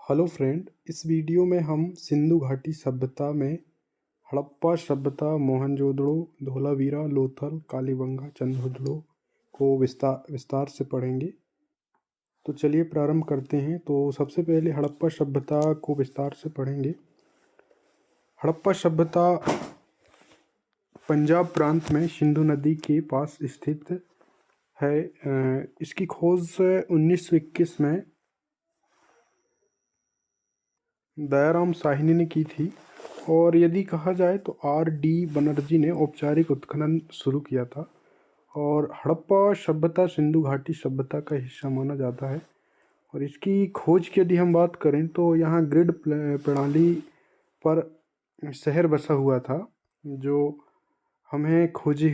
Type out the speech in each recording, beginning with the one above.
Hello friend, इस video में हम सिंधु घाटी सभ्यता में हड़प्पा सभ्यता, मोहनजोदड़ो, धोलावीरा, लोथल, कालीबंगा, चंदोदड़ो को विस्तार विस्तार से पढ़ेंगे। तो चलिए प्रारंभ करते हैं। तो सबसे पहले हड़प्पा सभ्यता को विस्तार से पढ़ेंगे। हड़प्पा सभ्यता पंजाब प्रांत में सिंधु नदी के पास स्थित है। इसकी खोज 1921 में दयाराम साहनी ने की थी, और यदि कहा जाए तो R.D. बनर्जी ने औपचारिक उत्खनन शुरू किया था। और हड़प्पा सभ्यता सिंधु घाटी सभ्यता का हिस्सा माना जाता है। और इसकी खोज की यदि हम बात करें तो यहाँ ग्रिड प्रणाली पर शहर बसा हुआ था, जो हमें खोजी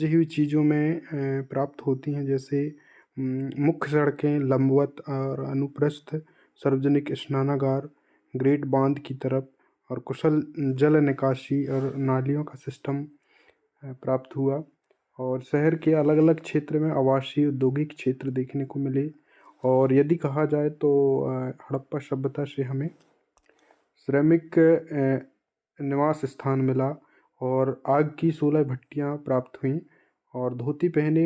हुई चीज़ों में प्राप्त होती हैं, जैसे मुख्य सड़कें, लंबवत और अनुप्रस्थ सार्वजनिक स्नानागार, ग्रेट बांध की तरफ, और कुशल जल निकासी और नालियों का सिस्टम प्राप्त हुआ। और शहर के अलग अलग क्षेत्र में आवासीय औद्योगिक क्षेत्र देखने को मिले। और यदि कहा जाए तो हड़प्पा सभ्यता से हमें श्रमिक निवास स्थान मिला, और आग की 16 भट्टियाँ प्राप्त हुईं, और धोती पहने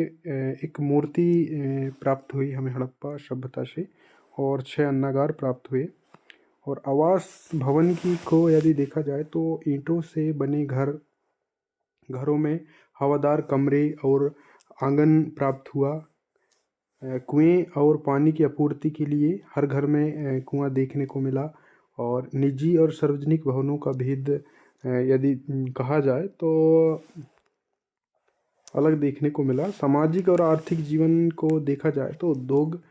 एक मूर्ति प्राप्त हुई हमें हड़प्पा सभ्यता से, और 6 अन्नागार प्राप्त हुए। और आवास भवन की को यदि देखा जाए तो ईंटों से बने घरों में हवादार कमरे और आंगन प्राप्त हुआ। कुएं और पानी की आपूर्ति के लिए हर घर में कुआं देखने को मिला। और निजी और सार्वजनिक भवनों का भेद यदि कहा जाए तो अलग देखने को मिला। सामाजिक और आर्थिक जीवन को देखा जाए तो उद्योग,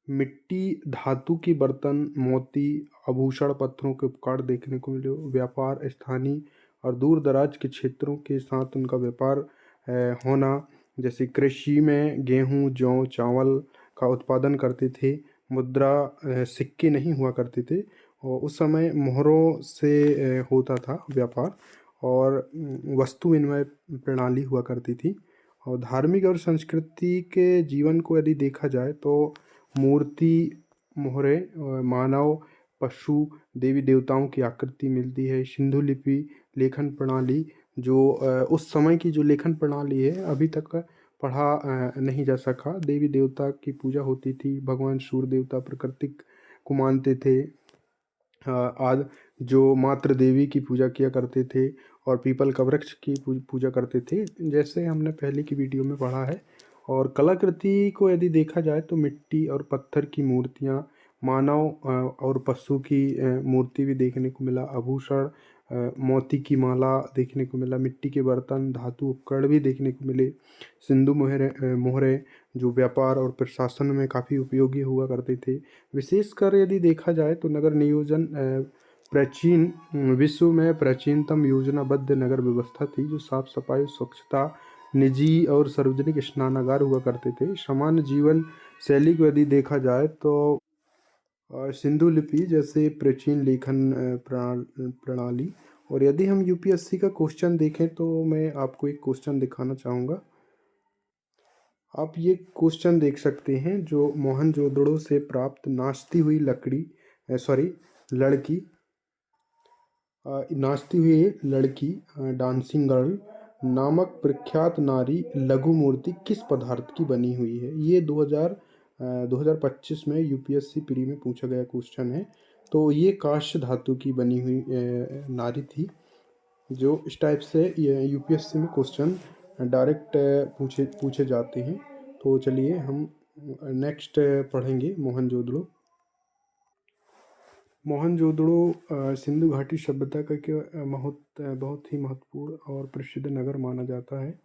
मिट्टी, धातु के बर्तन, मोती, आभूषण, पत्थरों के उपकरण देखने को मिले। व्यापार, स्थानीय और दूर दराज के क्षेत्रों के साथ उनका व्यापार होना, जैसे कृषि में गेहूं, जौ, चावल का उत्पादन करते थे। मुद्रा, सिक्के नहीं हुआ करते थे, और उस समय मोहरों से होता था व्यापार, और वस्तु विनिमय प्रणाली हुआ करती थी। और धार्मिक और संस्कृति के जीवन को यदि देखा जाए तो मूर्ति, मोहरे, मानव, पशु, देवी देवताओं की आकृति मिलती है। सिंधु लिपि लेखन प्रणाली, जो उस समय की जो लेखन प्रणाली है, अभी तक पढ़ा नहीं जा सका। देवी देवता की पूजा होती थी, भगवान सूर्य देवता प्राकृतिक को मानते थे। आदि जो मातृ देवी की पूजा किया करते थे, और पीपल का वृक्ष की पूजा करते थे, जैसे हमने पहले की वीडियो में पढ़ा है। और कलाकृति को यदि देखा जाए तो मिट्टी और पत्थर की मूर्तियाँ, मानव और पशु की मूर्ति भी देखने को मिला। आभूषण, मोती की माला देखने को मिला। मिट्टी के बर्तन, धातु उपकरण भी देखने को मिले। सिंधु मोहरे जो व्यापार और प्रशासन में काफ़ी उपयोगी हुआ करते थे। विशेषकर यदि देखा जाए तो नगर नियोजन प्राचीन विश्व में प्राचीनतम योजनाबद्ध नगर व्यवस्था थी, जो साफ सफाई, स्वच्छता, निजी और सार्वजनिक स्नानागार हुआ करते थे। सामान्य जीवन शैली को यदि देखा जाए तो सिंधु लिपि जैसे प्राचीन लेखन प्रणाली। और यदि हम यूपीएससी का क्वेश्चन देखें तो मैं आपको एक क्वेश्चन दिखाना चाहूँगा। आप ये क्वेश्चन देख सकते हैं, जो मोहनजोदड़ो से प्राप्त नाचती हुई नाचती हुई लड़की डांसिंग गर्ल नामक प्रख्यात नारी लघु मूर्ति किस पदार्थ की बनी हुई है। ये 2025 में यूपीएससी प्री में पूछा गया क्वेश्चन है। तो ये कांस्य धातु की बनी हुई नारी थी। जो इस टाइप से यूपीएससी में क्वेश्चन डायरेक्ट पूछे जाते हैं। तो चलिए हम नेक्स्ट पढ़ेंगे मोहनजोदड़ो। मोहनजोदड़ो सिंधु घाटी सभ्यता का बहुत ही महत्वपूर्ण और प्रसिद्ध नगर माना जाता है।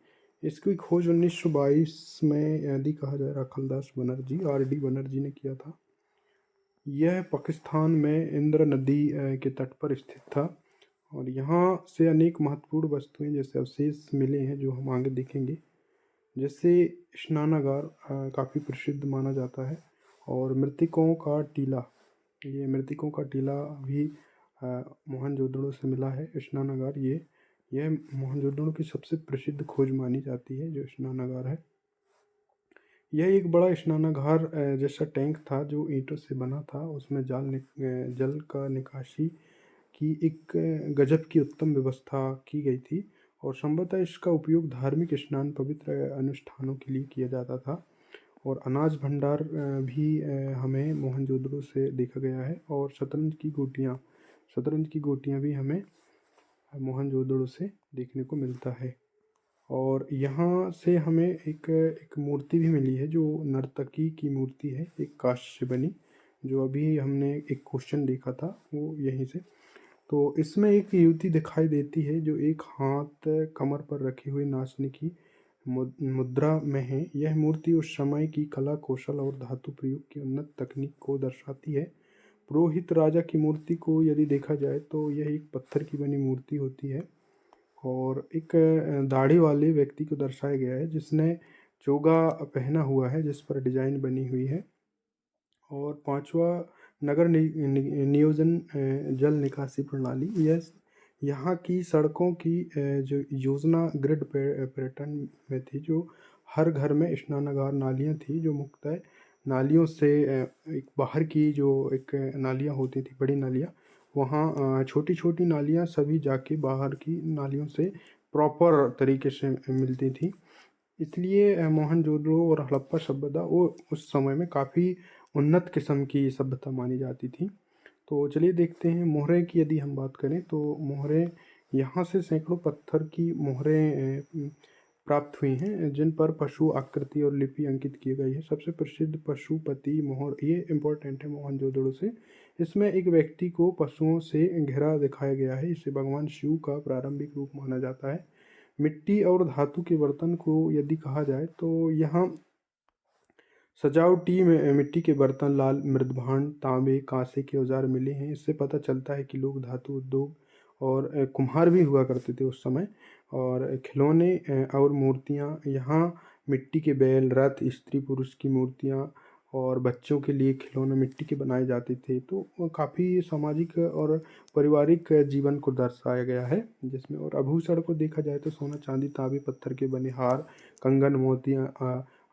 इसकी खोज 1922 में यदि कहा जाए राखलदास बनर्जी, R.D. बनर्जी ने किया था। यह पाकिस्तान में इंद्र नदी के तट पर स्थित था, और यहाँ से अनेक महत्वपूर्ण वस्तुएं जैसे अवशेष मिले हैं, जो हम आगे देखेंगे। जैसे स्नानागार काफ़ी प्रसिद्ध माना जाता है, और मृतकों का टीला, ये मृतकों का टीला भी मोहनजोदड़ो से मिला है। स्नानागार यह मोहनजोदड़ो की सबसे प्रसिद्ध खोज मानी जाती है, जो स्नानागार है। यह एक बड़ा स्नानागार जैसा टैंक था जो ईंटों से बना था। उसमें जल का निकासी की एक गजब की उत्तम व्यवस्था की गई थी और संभवतः इसका उपयोग धार्मिक स्नान, पवित्र अनुष्ठानों के लिए किया जाता था। और अनाज भंडार भी हमें मोहनजोदड़ो से देखा गया है। और शतरंज की गोटियाँ भी हमें मोहनजोदड़ो से देखने को मिलता है। और यहाँ से हमें एक मूर्ति भी मिली है जो नर्तकी की मूर्ति है, एक काष्ठ से बनी, जो अभी हमने एक क्वेश्चन देखा था वो यहीं से। तो इसमें एक युवती दिखाई देती है जो एक हाथ कमर पर रखे हुए नाचने की मुद्रा में है। यह मूर्ति उस समय की कला कौशल और धातु प्रयोग की उन्नत तकनीक को दर्शाती है। पुरोहित राजा की मूर्ति को यदि देखा जाए तो यह एक पत्थर की बनी मूर्ति होती है और एक दाढ़ी वाले व्यक्ति को दर्शाया गया है जिसने चोगा पहना हुआ है जिस पर डिजाइन बनी हुई है। और पांचवा नगर नियोजन जल निकासी प्रणाली। यह यहाँ की सड़कों की जो योजना ग्रिड पैटर्न में थी, जो हर घर में स्नानागार नालियाँ थी जो मुख्यतः नालियों से एक बाहर की जो एक नालियाँ होती थी, बड़ी नालियाँ, वहाँ छोटी छोटी नालियाँ सभी जाके बाहर की नालियों से प्रॉपर तरीके से मिलती थी। इसलिए मोहनजोदड़ो और हड़प्पा सभ्यता वो उस समय में काफ़ी उन्नत किस्म की सभ्यता मानी जाती थी। तो चलिए देखते हैं मोहरे की यदि हम बात करें तो मोहरे यहाँ से सैकड़ों पत्थर की मोहरें प्राप्त हुई हैं जिन पर पशु आकृति और लिपि अंकित की गई है। सबसे प्रसिद्ध पशुपति मोहर ये इम्पोर्टेंट है मोहनजोदड़ो से। इसमें एक व्यक्ति को पशुओं से घिरा दिखाया गया है। इसे भगवान शिव का प्रारंभिक रूप माना जाता है। मिट्टी और धातु के बर्तन को यदि कहा जाए तो यहाँ सजावटी में मिट्टी के बर्तन, लाल मृदभांड, तांबे, कांसे के औजार मिले हैं। इससे पता चलता है कि लोग धातु उद्योग और कुम्हार भी हुआ करते थे उस समय। और खिलौने और मूर्तियाँ यहाँ मिट्टी के बैल, रथ, स्त्री पुरुष की मूर्तियाँ और बच्चों के लिए खिलौने मिट्टी के बनाए जाते थे। तो काफ़ी सामाजिक और पारिवारिक जीवन को दर्शाया गया है जिसमें। और आभूषण को देखा जाए तो सोना, चांदी, तांबे, पत्थर के बने हार, कंगन, मोतियाँ,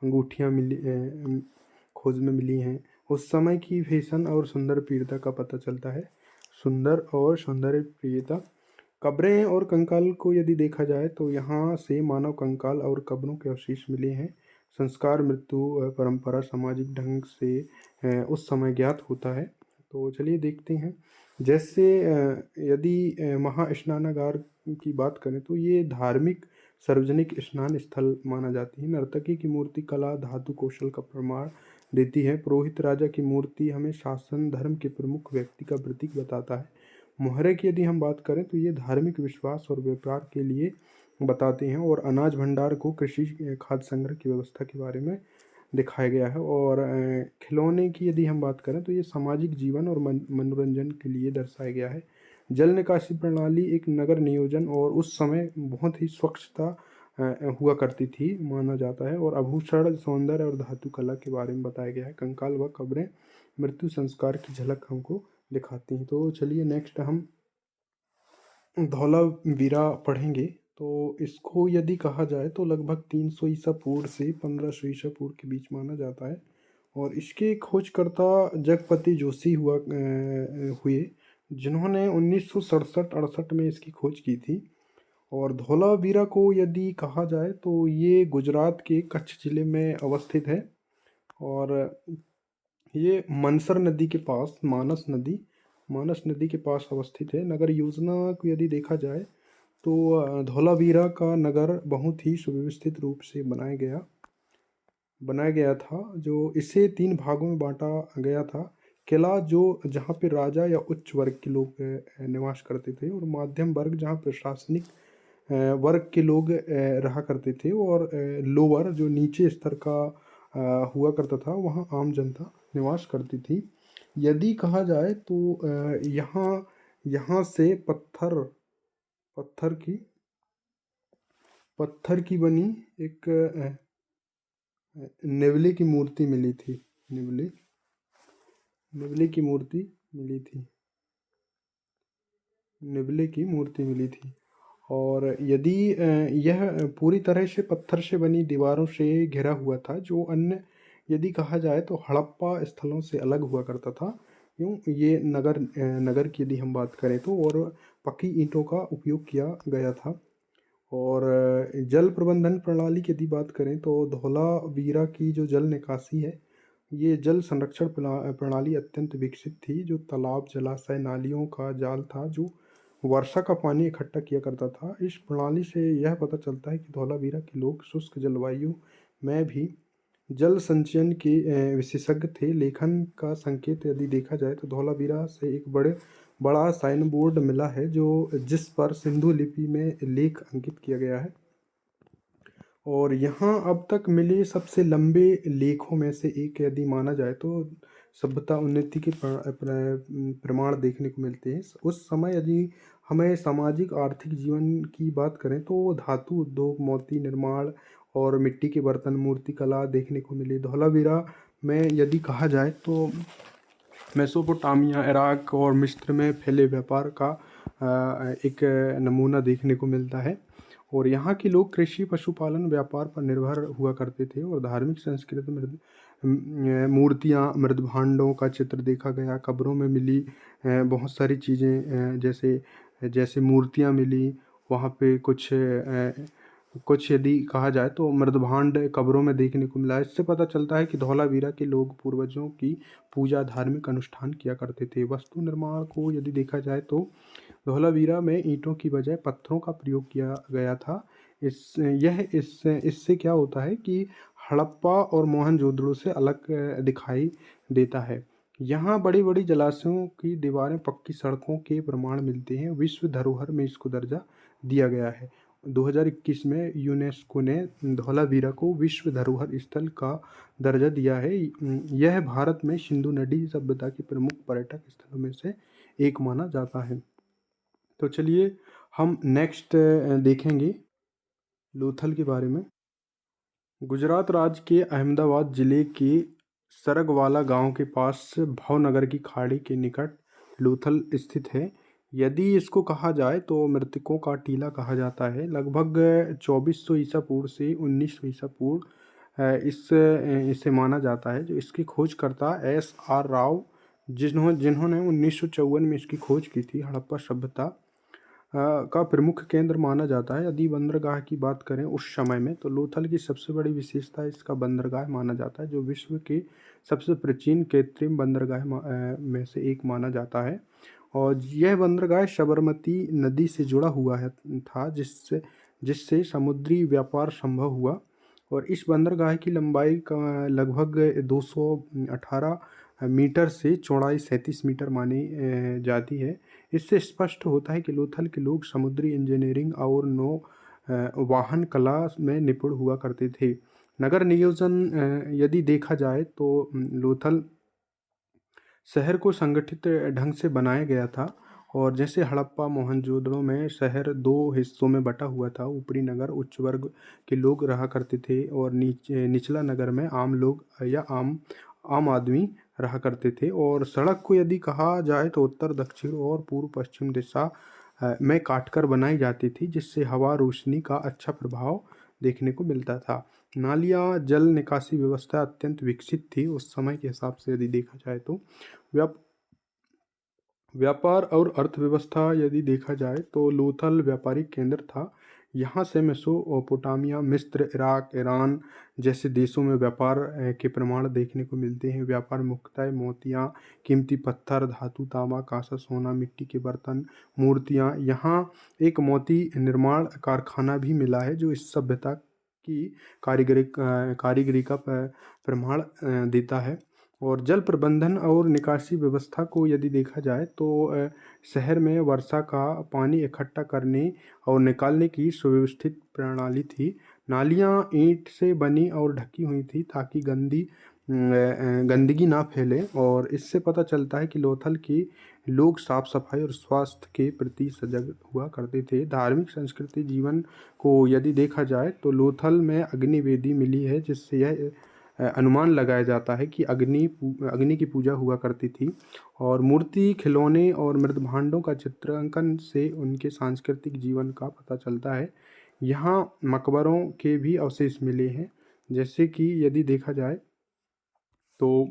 अंगूठियाँ खोज में मिली हैं। उस समय की फैशन और सुंदर प्रियता का पता चलता है। सौंदर्य प्रियता। कब्रें और कंकाल को यदि देखा जाए तो यहाँ से मानव कंकाल और कब्रों के अवशेष मिले हैं। संस्कार, मृत्यु, परंपरा, सामाजिक ढंग से उस समय ज्ञात होता है। तो चलिए देखते हैं। जैसे यदि महास्नानागार की बात करें तो ये धार्मिक सार्वजनिक स्नान स्थल माना जाती है। नर्तकी की मूर्ति कला, धातु कौशल का प्रमाण देती है। पुरोहित राजा की मूर्ति हमें शासन धर्म के प्रमुख व्यक्ति का प्रतीक बताता है। मोहरे की यदि हम बात करें तो ये धार्मिक विश्वास और व्यापार के लिए बताते हैं। और अनाज भंडार को कृषि खाद्य संग्रह की व्यवस्था के बारे में दिखाया गया है। और खिलौने की यदि हम बात करें तो ये सामाजिक जीवन और मनोरंजन के लिए दर्शाया गया है। जल निकासी प्रणाली एक नगर नियोजन और उस समय बहुत ही स्वच्छता हुआ करती थी माना जाता है। और आभूषण, सौंदर्य और धातु कला के बारे में बताया गया है। कंकाल व कब्रें मृत्यु संस्कार की झलक हमको दिखाती हैं। तो चलिए नेक्स्ट हम धौलावीरा पढ़ेंगे। तो इसको यदि कहा जाए तो लगभग 300 ईसा पूर्व से 1500 ईसा पूर्व के बीच माना जाता है। और इसके खोजकर्ता जगपति जोशी हुए जिन्होंने 1967-68 में इसकी खोज की थी। और धौलावीरा को यदि कहा जाए तो ये गुजरात के कच्छ जिले में अवस्थित है। और ये मनसर नदी के पास, मानस नदी के पास अवस्थित है। नगर योजना को यदि देखा जाए तो धौलावीरा का नगर बहुत ही सुव्यवस्थित रूप से बनाया गया था। जो इसे 3 भागों में बांटा गया था। किला जो जहाँ पे राजा या उच्च वर्ग के लोग निवास करते थे, और मध्यम वर्ग जहाँ प्रशासनिक वर्ग के लोग रहा करते थे, और लोअर जो नीचे स्तर का हुआ करता था वहाँ आम जनता निवास करती थी। यदि कहा जाए तो यहाँ यहाँ से पत्थर की पत्थर की बनी एक नेवले की मूर्ति मिली थी। नेवले की मूर्ति मिली थी। और यदि यह पूरी तरह से पत्थर से बनी दीवारों से घिरा हुआ था, जो अन्य यदि कहा जाए तो हड़प्पा स्थलों से अलग हुआ करता था। यूँ ये नगर की यदि हम बात करें तो, और पक्की ईंटों का उपयोग किया गया था। और जल प्रबंधन प्रणाली की यदि बात करें तो धौलावीरा की जो जल निकासी है, ये जल संरक्षण प्रणाली अत्यंत विकसित थी। जो तालाब, जलाशय, नालियों का जाल था जो वर्षा का पानी इकट्ठा किया करता था। इस प्रणाली से यह पता चलता है कि धौलावीरा के लोग शुष्क जलवायु में भी जल संचयन के विशेषज्ञ थे। लेखन का संकेत यदि देखा जाए तो धौलावीरा से एक बड़ा साइन बोर्ड मिला है, जो जिस पर सिंधु लिपि में लेख अंकित किया गया है। और यहाँ अब तक मिले सबसे लंबे लेखों में से एक यदि माना जाए तो सभ्यता उन्नति के प्रमाण देखने को मिलते हैं। उस समय यदि हमें सामाजिक आर्थिक जीवन की बात करें तो धातु उद्योग, मोती निर्माण और मिट्टी के बर्तन, मूर्ति कला देखने को मिली। धौलावीरा में यदि कहा जाए तो मेसोपोटामिया, इराक और मिस्र में फैले व्यापार का एक नमूना देखने को मिलता है। और यहाँ के लोग कृषि, पशुपालन, व्यापार पर निर्भर हुआ करते थे। और धार्मिक संस्कृति में मूर्तियाँ, मृदभांडों का चित्र देखा गया। कब्रों में मिली बहुत सारी चीज़ें, जैसे जैसे मूर्तियाँ मिली वहाँ पे कुछ यदि कहा जाए तो मृदभांड कब्रों में देखने को मिला। इससे पता चलता है कि धौलावीरा के लोग पूर्वजों की पूजा, धार्मिक अनुष्ठान किया करते थे। वस्तु निर्माण को यदि देखा जाए तो धौलावीरा में ईंटों की बजाय पत्थरों का प्रयोग किया गया था। इससे क्या होता है कि हड़प्पा और मोहनजोदड़ो से अलग दिखाई देता है। यहाँ बड़ी बड़ी जलाशयों की दीवारें, पक्की सड़कों के प्रमाण मिलते हैं। विश्व धरोहर में इसको दर्जा दिया गया है। 2021 में यूनेस्को ने धौलावीरा को विश्व धरोहर स्थल का दर्जा दिया है। यह भारत में सिंधु नदी सभ्यता के प्रमुख पर्यटक स्थलों में से एक माना जाता है। तो चलिए हम नेक्स्ट देखेंगे लोथल के बारे में। गुजरात राज्य के अहमदाबाद जिले के सरगवाला गांव के पास भावनगर की खाड़ी के निकट लोथल स्थित है। यदि इसको कहा जाए तो मृतकों का टीला कहा जाता है। लगभग 2400 ईसा पूर्व से 1900 ईसा पूर्व इसे माना जाता है। जो इसकी खोजकर्ता SR राव, जिन्होंने 1954 में इसकी खोज की थी, हड़प्पा सभ्यता का प्रमुख केंद्र माना जाता है। यदि बंदरगाह की बात करें उस समय में तो लोथल की सबसे बड़ी विशेषता इसका बंदरगाह माना जाता है, जो विश्व के सबसे प्राचीन कृत्रिम बंदरगाह में से एक माना जाता है। और यह बंदरगाह साबरमती नदी से जुड़ा हुआ था, जिससे समुद्री व्यापार संभव हुआ। और इस बंदरगाह की लंबाई का लगभग 218 मीटर से चौड़ाई 37 मीटर मानी जाती है। इससे स्पष्ट होता है कि लोथल के लोग समुद्री इंजीनियरिंग और नौ वाहन कला में निपुण हुआ करते थे। नगर नियोजन यदि देखा जाए तो लोथल शहर को संगठित ढंग से बनाया गया था। और जैसे हड़प्पा, मोहनजोदड़ो में शहर दो हिस्सों में बटा हुआ था। ऊपरी नगर उच्च वर्ग के लोग रहा करते थे और निचला नगर में आम लोग या आम आदमी रहा करते थे। और सड़क को यदि कहा जाए तो उत्तर, दक्षिण और पूर्व पश्चिम दिशा में काटकर बनाई जाती थी, जिससे हवा, रोशनी का अच्छा प्रभाव देखने को मिलता था। नालियाँ, जल निकासी व्यवस्था अत्यंत विकसित थी उस समय के हिसाब से यदि देखा जाए तो। व्यापार और अर्थव्यवस्था यदि देखा जाए तो लोथल व्यापारिक केंद्र था। यहाँ से मेसोपोटामिया, मिस्र, इराक, ईरान जैसे देशों में व्यापार के प्रमाण देखने को मिलते हैं। व्यापार मुख्यतः मोतियाँ, कीमती पत्थर, धातु, तांबा, कांसा, सोना, मिट्टी के बर्तन, मूर्तियाँ। यहाँ एक मोती निर्माण कारखाना भी मिला है, जो इस सभ्यता की कारीगरी का प्रमाण देता है। और जल प्रबंधन और निकासी व्यवस्था को यदि देखा जाए तो शहर में वर्षा का पानी इकट्ठा करने और निकालने की सुव्यवस्थित प्रणाली थी। नालियाँ ईंट से बनी और ढकी हुई थी ताकि गंदगी ना फैले। और इससे पता चलता है कि लोथल के लोग साफ सफाई और स्वास्थ्य के प्रति सजग हुआ करते थे। धार्मिक संस्कृति जीवन को यदि देखा जाए तो लोथल में अग्नि वेदी मिली है, जिससे यह अनुमान लगाया जाता है कि अग्नि की पूजा हुआ करती थी। और मूर्ति, खिलौने और मृत भांडों का चित्रांकन से उनके सांस्कृतिक जीवन का पता चलता है। यहाँ मकबरों के भी अवशेष मिले हैं, जैसे कि यदि देखा जाए तो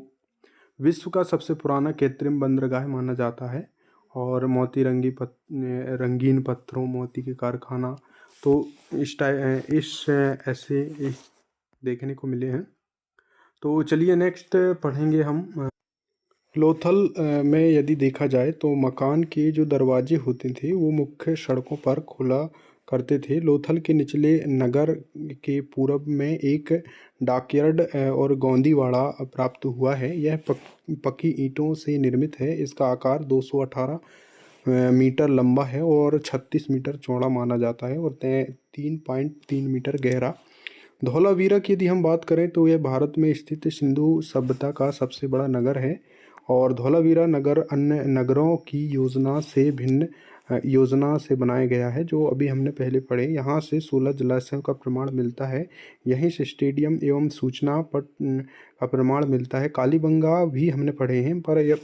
विश्व का सबसे पुराना कृत्रिम बंदरगाह माना जाता है। और रंगीन पत्थरों, मोती के कारखाना, तो ऐसे देखने को मिले हैं। तो चलिए नेक्स्ट पढ़ेंगे हम। लोथल में यदि देखा जाए तो मकान के जो दरवाजे होते थे वो मुख्य सड़कों पर खुला करते थे। लोथल के निचले नगर के पूरब में एक डॉकयार्ड और गोंदीवाड़ा प्राप्त हुआ है। यह पक्की ईंटों से निर्मित है। इसका आकार 218 मीटर लंबा है और 36 मीटर चौड़ा माना जाता है और 3.3 मीटर गहरा। धौलावीरा की यदि हम बात करें तो यह भारत में स्थित सिंधु सभ्यता का सबसे बड़ा नगर है। और धौलावीरा नगर अन्य नगरों की योजना से बनाया गया है, जो अभी हमने पहले पढ़े। यहाँ से 16 जलाशयों का प्रमाण मिलता है। यहीं से स्टेडियम एवं सूचना पट का प्रमाण मिलता है। कालीबंगा भी हमने पढ़े हैं, पर यह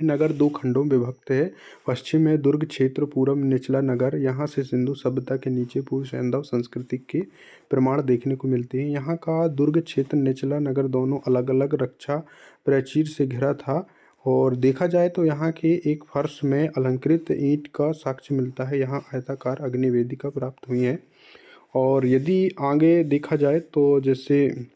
नगर 2 खंडों में विभक्त है। पश्चिम में दुर्ग क्षेत्र, पूर्व में निचला नगर। यहाँ से सिंधु सभ्यता के नीचे पूर्व सैंधव संस्कृति के प्रमाण देखने को मिलते हैं। यहाँ का दुर्ग क्षेत्र, निचला नगर दोनों अलग अलग रक्षा प्राचीर से घिरा था। और देखा जाए तो यहाँ के एक फर्श में अलंकृत ईंट का साक्ष्य मिलता है। यहाँ आयताकार अग्निवेदिका प्राप्त हुई है। और यदि आगे देखा जाए तो जैसे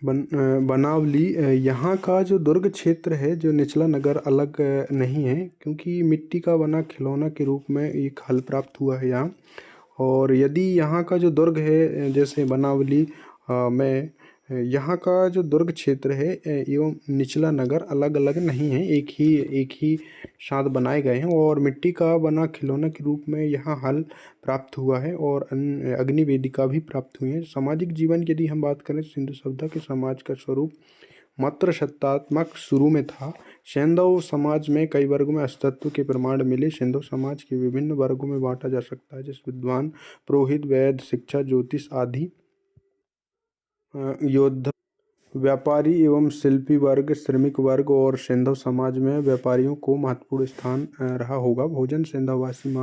बनावली, यहाँ का जो दुर्ग क्षेत्र है, जो निचला नगर अलग नहीं है, क्योंकि मिट्टी का बना खिलौना के रूप में एक हल प्राप्त हुआ है यहाँ। और यदि यहाँ का जो दुर्ग है, जैसे बनावली में, यहाँ का जो दुर्ग क्षेत्र है एवं निचला नगर अलग अलग नहीं है, एक ही साथ बनाए गए हैं। और मिट्टी का बना खिलौना के रूप में यहाँ हल प्राप्त हुआ है और अग्निवेदिका भी प्राप्त हुई है। सामाजिक जीवन की यदि हम बात करें, सिंधु सभ्यता के समाज का स्वरूप मात्र सत्तात्मक शुरू में था। सैंधव समाज में कई वर्गों में अस्तित्व के प्रमाण मिले। सैंधव समाज के विभिन्न वर्गों में बांटा जा सकता है, जैसे विद्वान, पुरोहित, वैद्य, शिक्षा, ज्योतिष आदि। योद्धा, व्यापारी एवं शिल्पी वर्ग, श्रमिक वर्ग। और सैंधव समाज में व्यापारियों को महत्वपूर्ण स्थान रहा होगा। भोजन, सैंधववासी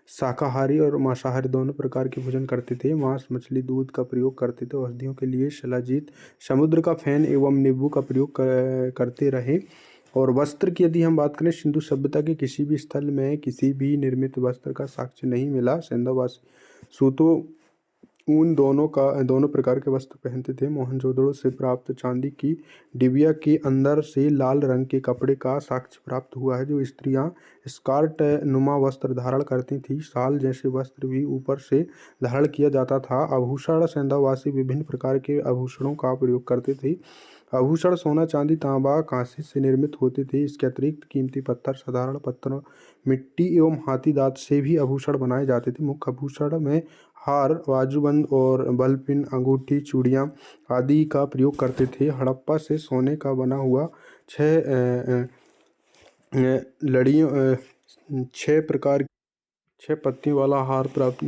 शाकाहारी और मांसाहारी दोनों प्रकार के भोजन करते थे। मांस, मछली, दूध का प्रयोग करते थे। औषधियों के लिए शिलाजीत, समुद्र का फैन एवं नींबू का प्रयोग करते रहे। और वस्त्र की यदि हम बात करें, सिंधु सभ्यता के किसी भी स्थल में किसी भी निर्मित वस्त्र का साक्ष्य नहीं मिला। सैंधववासी सूतों, ऊन दोनों प्रकार के वस्त्र पहनते थे। मोहनजोदड़ो से प्राप्त चांदी की डिबिया के अंदर से लाल रंग के कपड़े का साक्ष्य प्राप्त हुआ है, जो स्त्रियां स्कर्ट नुमा वस्त्र धारण करती थी। शाल जैसे वस्त्र भी ऊपर से धारण किया जाता था। आभूषण, सैंधववासी विभिन्न प्रकार के आभूषणों का प्रयोग करते थे। आभूषण सोना, चांदी, तांबा, कांसे से निर्मित होते थे। इसके अतिरिक्त कीमती पत्थर, साधारण पत्थर, मिट्टी एवं हाथी दांत से भी आभूषण बनाए जाते थे। मुख्य आभूषण में हार, बाजूबंद और बलपिन, अंगूठी, चूड़ियाँ आदि का प्रयोग करते थे। हड़प्पा से सोने का बना हुआ 6 पत्तियों वाला हार प्राप्त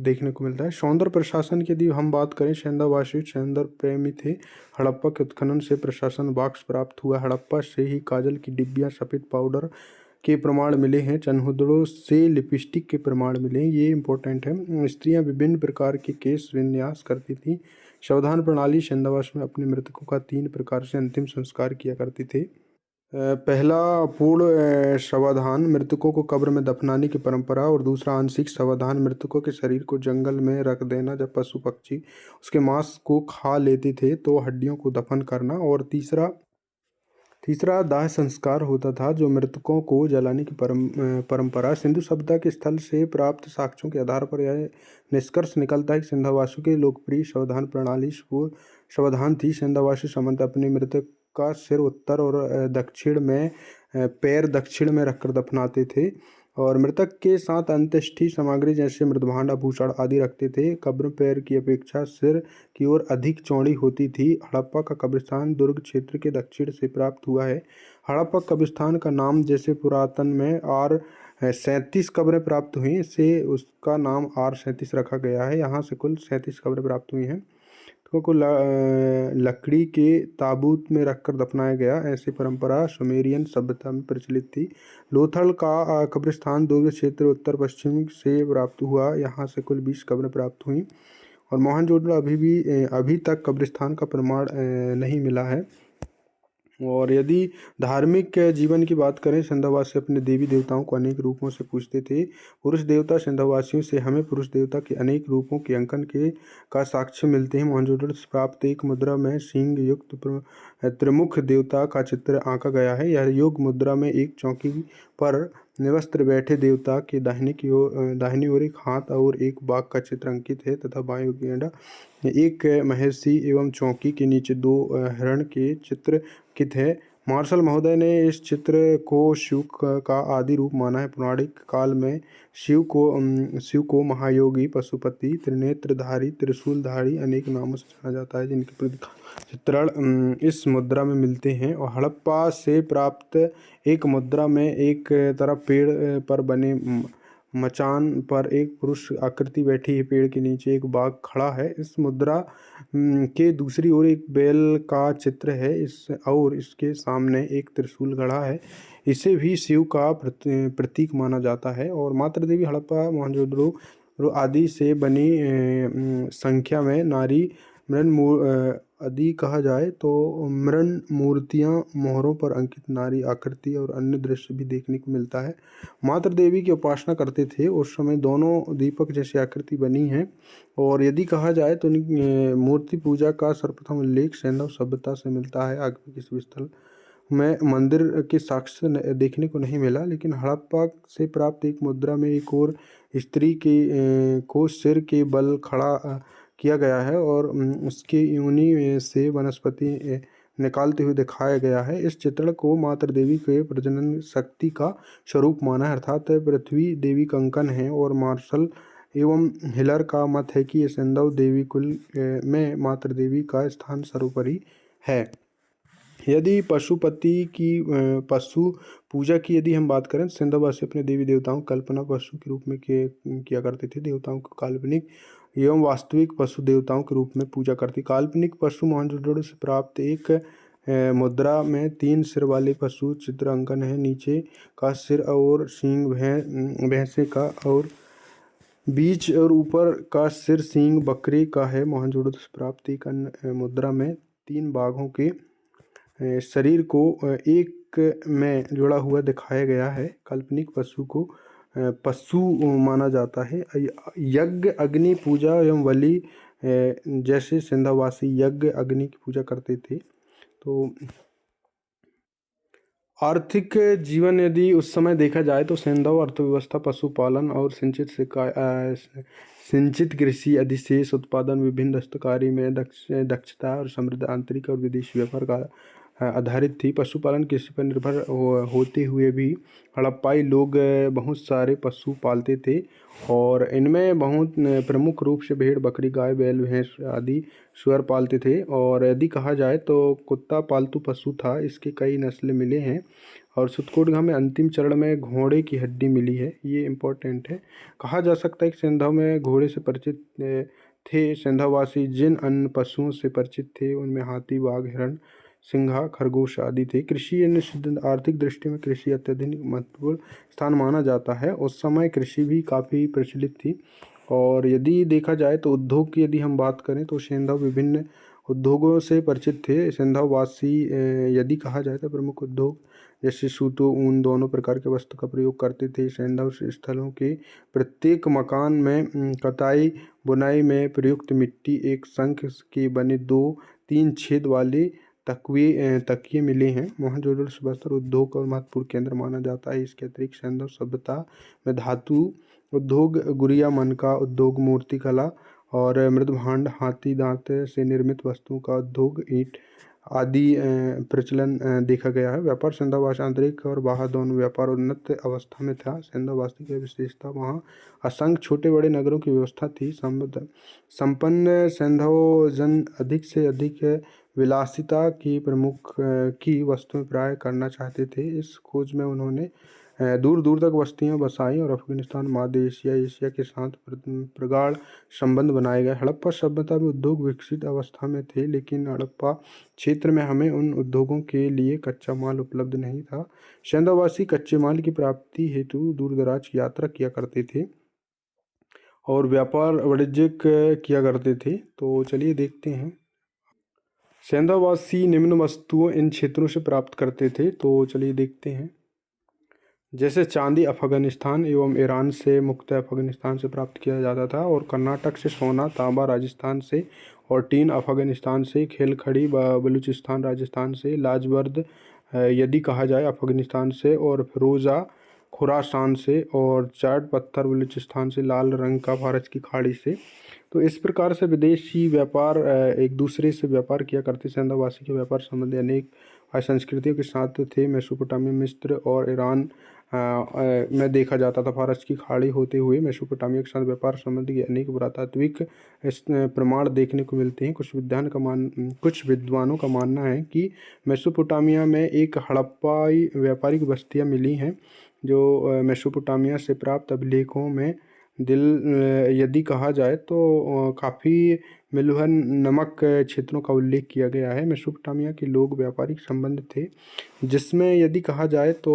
देखने को मिलता है। सौंदर्य प्रशासन की यदि हम बात करें, सैंधववासी सौंदर्य प्रेमी थे। हड़प्पा के उत्खनन से प्रशासन बॉक्स प्राप्त हुआ। हड़प्पा से ही काजल की डिब्बियाँ, सफ़ेद पाउडर के प्रमाण मिले हैं। चन्हुदड़ों से लिपस्टिक के प्रमाण मिले हैं, ये इंपॉर्टेंट है। स्त्रियां विभिन्न प्रकार के केश विन्यास करती थीं। शवदान प्रणाली, सैंधववास में अपने मृतकों का 3 प्रकार से अंतिम संस्कार किया करते थे। पहला पूर्ण शवदान, मृतकों को कब्र में दफनाने की परंपरा। और दूसरा आंशिक शवदान, मृतकों के शरीर को जंगल में रख देना। जब पशु पक्षी उसके मांस को खा लेते थे तो हड्डियों को दफन करना। और तीसरा दाह संस्कार होता था, जो मृतकों को जलाने की परंपरा। सिंधु सभ्यता के स्थल से प्राप्त साक्ष्यों के आधार पर यह निष्कर्ष निकलता है कि सिंधुवासियों की लोकप्रिय शवदान प्रणाली शवदान थी। सिंधुवासी सामान्यतः अपने मृतक का सिर उत्तर और दक्षिण में, पैर दक्षिण में रखकर दफनाते थे। और मृतक के साथ अंत्येष्टि सामग्री जैसे मृतभांड, आभूषण आदि रखते थे। कब्र पैर की अपेक्षा सिर की ओर अधिक चौड़ी होती थी। हड़प्पा का कब्रिस्तान दुर्ग क्षेत्र के दक्षिण से प्राप्त हुआ है। हड़प्पा कब्रिस्तान का नाम जैसे पुरातन में 37 कब्रें प्राप्त हुई, इससे उसका नाम R37 रखा गया है। यहाँ से कुल 37 कब्रें प्राप्त हुई हैं। को लकड़ी के ताबूत में रखकर दफनाया गया, ऐसी परंपरा सुमेरियन सभ्यता में प्रचलित थी। लोथल का कब्रिस्तान दुर्ग क्षेत्र उत्तर पश्चिम से प्राप्त हुआ, यहाँ से कुल 20 कब्रें प्राप्त हुई। और मोहनजोदड़ो अभी तक कब्रिस्तान का प्रमाण नहीं मिला है। और यदि धार्मिक जीवन की बात करें, सिंधुवासी अपने देवी देवताओं को अनेक रूपों से पूजते थे। पुरुष देवता सिंधुवासियों से हमें पुरुष देवता के अनेक रूपों के अंकन के का साक्ष्य मिलते हैं। मोहनजोदड़ो से प्राप्त एक मुद्रा में सिंह युक्त त्रिमुख देवता का चित्र आंका गया है। यह योग मुद्रा में एक चौकी पर निवस्त्र बैठे देवता के दाहिनी ओर एक हाथ और एक बाघ का चित्र अंकित है तथा बाएं ओर एक महर्षि एवं चौकी के नीचे 2 हिरण के चित्र अंकित है। मार्शल महोदय ने इस चित्र को शिव का आदि रूप माना है। पौराणिक काल में शिव को महायोगी, पशुपति, त्रिनेत्रधारी, त्रिशूलधारी अनेक नामों से जाना जाता है, जिनके चित्रण इस मुद्रा में मिलते हैं। और हड़प्पा से प्राप्त एक मुद्रा में एक तरफ पेड़ पर बने मचान पर एक पुरुष आकृति बैठी है, पेड़ के नीचे एक बाघ खड़ा है। इस मुद्रा के दूसरी ओर एक बैल का चित्र है, और इसके सामने एक त्रिशूल गड़ा है। इसे भी शिव का प्रतीक माना जाता है। और मातृ देवी हड़प्पा मोहनजोदड़ो आदि से बनी संख्या में नारी मृण आदि कहा जाए तो मृण मूर्तियां, मोहरों पर अंकित नारी आकृति और अन्य दृश्य भी देखने को मिलता है। मातृ देवी की उपासना करते थे, उस समय दोनों दीपक जैसी आकृति बनी है। और यदि कहा जाए तो मूर्ति पूजा का सर्वप्रथम उल्लेख सैंधव सभ्यता से मिलता है। आगे किसी स्थल में मंदिर के साक्ष्य देखने को नहीं मिला, लेकिन हड़प्पा से प्राप्त एक मुद्रा में एक और स्त्री को सिर के बल खड़ा किया गया है और उसके योनि से वनस्पति निकालते हुए दिखाया गया है। इस चित्रण को मातृ देवी के प्रजनन शक्ति का स्वरूप माना है, अर्थात पृथ्वी देवी का अंकन है। और मार्शल एवं हिलर का मत है कि सिंधव देवी कुल में मातृ देवी का स्थान सर्वोपरि है। यदि पशु पूजा की यदि हम बात करें, सिंधुवासी अपने देवी देवताओं की कल्पना पशु के रूप में किया करते थे। देवताओं को काल्पनिक एवं वास्तविक पशु देवताओं के रूप में पूजा करती। काल्पनिक पशु मोहनजोदड़ो से प्राप्त एक मुद्रा में 3 सिर वाले पशु चित्र अंकन है। नीचे का सिर और सींग भैंसे का, और बीच और ऊपर का सिर सींग बकरे का है। मोहनजोदड़ो से प्राप्त एक अन्य मुद्रा में 3 बाघों के शरीर को एक में जुड़ा हुआ दिखाया गया है। काल्पनिक पशु को पशु माना जाता है। यज्ञ, अग्नि पूजा एवं बलि जैसे सिंधुवासी यज्ञ अग्नि की पूजा करते थे। तो आर्थिक जीवन यदि उस समय देखा जाए तो सिंधु अर्थव्यवस्था पशुपालन और सिंचित कृषि, अधिशेष उत्पादन, विभिन्न दस्तकारी में दक्षता और समृद्ध आंतरिक और विदेशी व्यापार का आधारित थी। पशुपालन कृषि पर निर्भर होते हुए भी हड़प्पाई लोग बहुत सारे पशु पालते थे, और इनमें बहुत प्रमुख रूप से भेड़, बकरी, गाय, बैल, भैंस आदि सुअर पालते थे। और यदि कहा जाए तो कुत्ता पालतू पशु था, इसके कई नस्लें मिले हैं। और सुतकोटगांव में अंतिम चरण में घोड़े की हड्डी मिली है, ये इम्पोर्टेंट है। कहा जा सकता है कि सिंधु में घोड़े से परिचित थे। सिंधुवासी जिन अन्य पशुओं से परिचित थे उनमें हाथी, बाघ, हिरण, सिंघा, खरगोश आदि थे। कृषि आर्थिक दृष्टि में कृषि अत्यधिक महत्वपूर्ण स्थान माना जाता है। उस समय कृषि भी काफ़ी प्रचलित थी। और यदि देखा जाए तो उद्योग की यदि हम बात करें तो सिंधु विभिन्न उद्योगों से परिचित थे। सिंधुवासी यदि कहा जाए तो प्रमुख उद्योग जैसे सूतो, ऊन दोनों प्रकार के वस्त्र का प्रयोग करते थे। सिंधु स्थलों के प्रत्येक मकान में कताई बुनाई में प्रयुक्त मिट्टी एक शंख के बने 2-3 छेद वाले तकिए मिले हैं। मोहनजोदड़ो वस्त्र उद्योग और महत्वपूर्ण केंद्र माना जाता है। इसके अतिरिक्त सिंधु सभ्यता में धातु उद्योग, गुड़िया मनका उद्योग, मूर्ति कला और मृदभांड, हाथी दांत से निर्मित वस्तुओं का उद्योग, ईंट आदि प्रचलन देखा गया है। व्यापार सिंधुवासी आंतरिक और बाह्य दोनों व्यापार उन्नत अवस्था में था। सिंधुवासी की विशेषता वहाँ असंख्य छोटे बड़े नगरों की व्यवस्था थी। संपन्न सिंधुजन अधिक से अधिक विलासिता की वस्तुएं प्राय करना चाहते थे। इस खोज में उन्होंने दूर दूर तक बस्तियां बसाई और अफगानिस्तान, मध्य एशिया, एशिया के साथ प्रगाढ़ संबंध बनाए गए। हड़प्पा सभ्यता में उद्योग विकसित अवस्था में थे, लेकिन हड़प्पा क्षेत्र में हमें उन उद्योगों के लिए कच्चा माल उपलब्ध नहीं था। सेंधावासी कच्चे माल की प्राप्ति हेतु दूर दराज की यात्रा किया करते थे और व्यापार वाणिज्य किया करते थे। तो चलिए देखते हैं। सेंधावासी निम्न वस्तुओं इन क्षेत्रों से प्राप्त करते थे, तो चलिए देखते हैं। जैसे चांदी अफगानिस्तान एवं ईरान से, मुख्यतः अफगानिस्तान से प्राप्त किया जाता था, और कर्नाटक से सोना, तांबा राजस्थान से, और टीन अफगानिस्तान से, खेलखड़ी बलूचिस्तान राजस्थान से, लाजवर्द यदि कहा जाए अफगानिस्तान से, और फिरोजा खुरासान से, और चाट पत्थर बलूचिस्तान से, लाल रंग का फारस की खाड़ी से। तो इस प्रकार से विदेशी व्यापार एक दूसरे से व्यापार किया करते। सेंधावासी के व्यापार संबंधी अनेक संस्कृतियों के साथ थे। मेसोपोटामिया, मिस्र और ईरान में देखा जाता था। फारस की खाड़ी होते हुए मेसोपोटामिया के साथ व्यापार संबंधी अनेक पुरातात्विक प्रमाण देखने को मिलते हैं। कुछ विद्वानों का मानना है कि मेसोपोटामिया में एक हड़प्पाई व्यापारिक बस्तियां मिली हैं, जो मेसोपोटामिया से प्राप्त अभिलेखों में यदि कहा जाए तो काफ़ी मिलुहन नमक क्षेत्रों का उल्लेख किया गया है। मेसोपोटामिया के लोग व्यापारिक संबंध थे, जिसमें यदि कहा जाए तो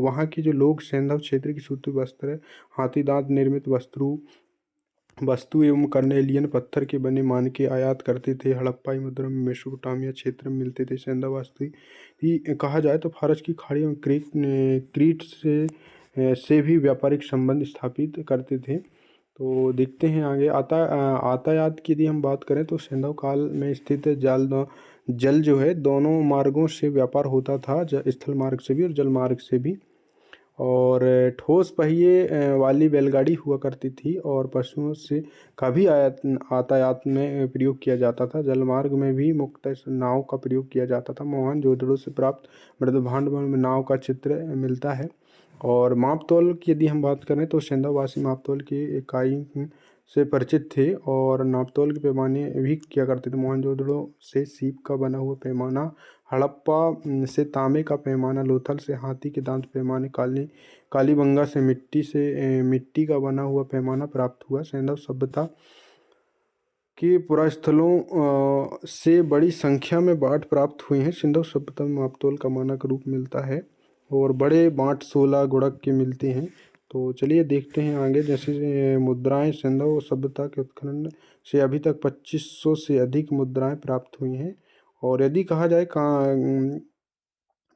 वहाँ के जो लोग सेंधव क्षेत्र की सूती वस्त्र, हाथी दांत निर्मित वस्तु एवं कर्नेलियन पत्थर के बने मानके आयात करते थे। हड़प्पाई मुद्रा में मेसोपोटामिया क्षेत्र में मिलते थे। सेंधावासी ही कहा जाए तो फारस की खाड़ी एवं क्रीट से भी व्यापारिक संबंध स्थापित करते थे। तो देखते हैं आगे। यातायात की यदि हम बात करें तो सेंधव काल में स्थित जल जो है दोनों मार्गों से व्यापार होता था, स्थल मार्ग से भी और जल मार्ग से भी। और ठोस पहिए वाली बैलगाड़ी हुआ करती थी, और पशुओं से का भी यातायात में प्रयोग किया जाता था। जलमार्ग में भी मुख्यतः नाव का प्रयोग किया जाता था। मोहनजोदड़ो से प्राप्त मृदभांड में नाव का चित्र मिलता है। और मापतोल की यदि हम बात करें तो सेंधावासी मापतोल की इकाई से परिचित थे और नापतोल के पैमाने भी किया करते थे। मोहनजोदड़ो से सीप का बना हुआ पैमाना, हड़प्पा से तांबे का पैमाना, लोथल से हाथी के दांत पैमाने, कालीबंगा से मिट्टी का बना हुआ पैमाना प्राप्त हुआ। सेंधव सभ्यता के पुरास्थलों से बड़ी संख्या में बाट प्राप्त हुए हैं। सिंधु सभ्यता में मापतोल का मानक रूप मिलता है और बड़े बाट 16 गुणक के मिलते हैं। तो चलिए देखते हैं आगे। जैसे मुद्राएं, सिंधु सभ्यता के उत्खनन से अभी तक 2500 से अधिक मुद्राएं प्राप्त हुई हैं। और यदि कहा जाए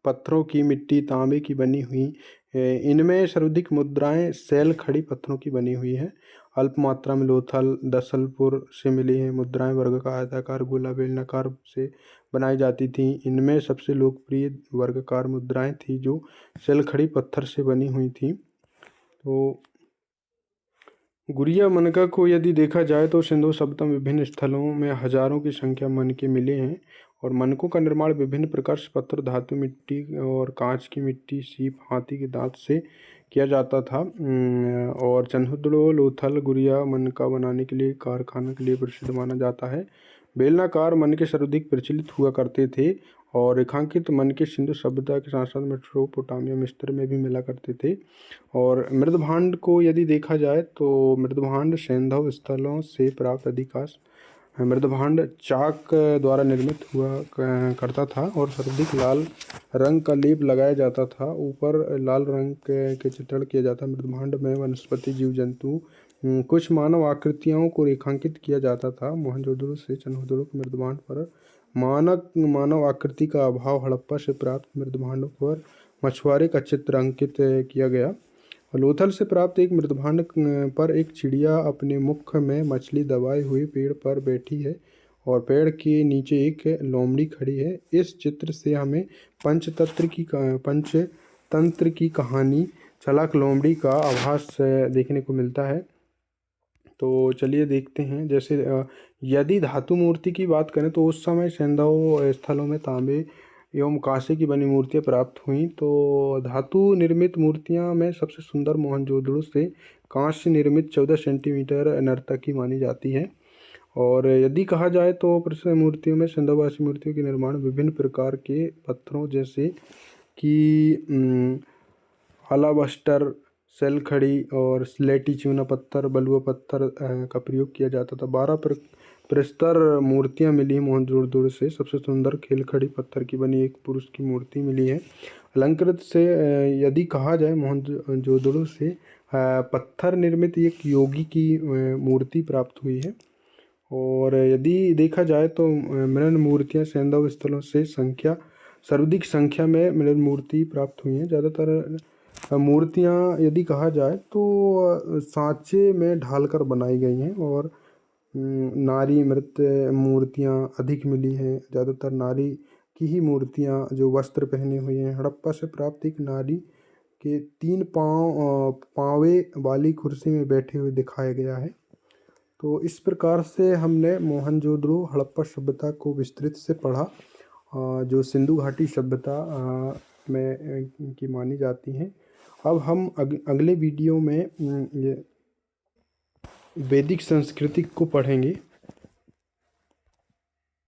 पत्थरों की, मिट्टी, तांबे की बनी हुई, इनमें सर्वाधिक मुद्राएं शैल खड़ी पत्थरों की बनी हुई है। अल्प मात्रा में लोथल, दसलपुर से मिली हैं मुद्राएं। वर्गाकार, आयताकार, गोला, बेलनाकार से बनाई जाती थी। इनमें सबसे लोकप्रिय वर्गाकार मुद्राएं थी जो शैल खड़ी पत्थर से बनी हुई थी। तो गुड़िया मनका को यदि देखा जाए तो सिंधु सभ्यता में विभिन्न स्थलों में हजारों की संख्या मनके मिले हैं। और मनकों का निर्माण विभिन्न प्रकार से पत्थर, धातु, मिट्टी और कांच की मिट्टी, सीप, हाथी के दांत से किया जाता था। और चंद्रद्रोह, लोथल, गुड़िया मनका बनाने के लिए कारखाना के लिए प्रसिद्ध माना जाता है। बेलनाकार मनके सर्वाधिक प्रचलित हुआ करते थे और रेखांकित मनके सिंधु सभ्यता के साथ साथ मेसोपोटामिया, मिस्र में भी मिला करते थे। और मृदभांड को यदि देखा जाए तो मृदभांड सेंधव स्थलों से प्राप्त अधिकांश मृदभांड चाक द्वारा निर्मित हुआ करता था और सर्वाधिक लाल रंग का लेप लगाया जाता था। ऊपर लाल रंग के चित्रण किया जाता। मृदभांड में वनस्पति, जीव जंतु, कुछ मानव आकृतियों को रेखांकित किया जाता था। मोहनजोदड़ो से चंद्रद्रोह के मृदभांड पर मानव आकृति का अभाव, हड़प्पा से प्राप्त मृदभांडों पर मछुआरे का चित्र अंकित किया गया। लोथल से प्राप्त एक मृदभांड पर एक चिड़िया अपने मुख में मछली दबाए हुए पेड़ पर बैठी है और पेड़ के नीचे एक लोमड़ी खड़ी है। इस चित्र से हमें पंचतंत्र की कहानी चालाक लोमड़ी का आभास देखने को मिलता है। तो चलिए देखते हैं। जैसे यदि धातु मूर्ति की बात करें तो उस समय सेंधव स्थलों में तांबे एवं कांसे की बनी मूर्तियाँ प्राप्त हुईं। तो धातु निर्मित मूर्तियाँ में सबसे सुंदर मोहनजोदड़ो से कांस्य निर्मित 14 सेंटीमीटर नर्तकी मानी जाती है। और यदि कहा जाए तो प्रसिद्ध मूर्तियों में सेंधववासी मूर्तियों के निर्माण विभिन्न प्रकार के पत्थरों जैसे कि अलाबास्टर, सेलखड़ी और स्लेटी चूना पत्थर, बलुआ पत्थर का प्रयोग किया जाता था। 12 प्रस्तर मूर्तियाँ मिली हैं मोहनजोदड़ो से। सबसे सुंदर खेलखड़ी पत्थर की बनी एक पुरुष की मूर्ति मिली है। अलंकृत से यदि कहा जाए मोहनजोदड़ो से पत्थर निर्मित एक योगी की मूर्ति प्राप्त हुई है। और यदि देखा जाए तो मृण मूर्तियाँ सैंधव स्थलों से सर्वाधिक संख्या में मृण मूर्ति प्राप्त हुई हैं। ज़्यादातर मूर्तियाँ यदि कहा जाए तो सांचे में ढालकर बनाई गई हैं और नारी नृत्य मूर्तियाँ अधिक मिली हैं। ज़्यादातर नारी की ही मूर्तियाँ जो वस्त्र पहने हुए हैं। हड़प्पा से प्राप्त एक नारी के 3 पाँवे वाली कुर्सी में बैठे हुए दिखाया गया है। तो इस प्रकार से हमने मोहनजोदड़ो हड़प्पा सभ्यता को विस्तृत से पढ़ा, जो सिंधु घाटी सभ्यता में की मानी जाती हैं। अब हम अगले वीडियो में ये वैदिक संस्कृति को पढ़ेंगे।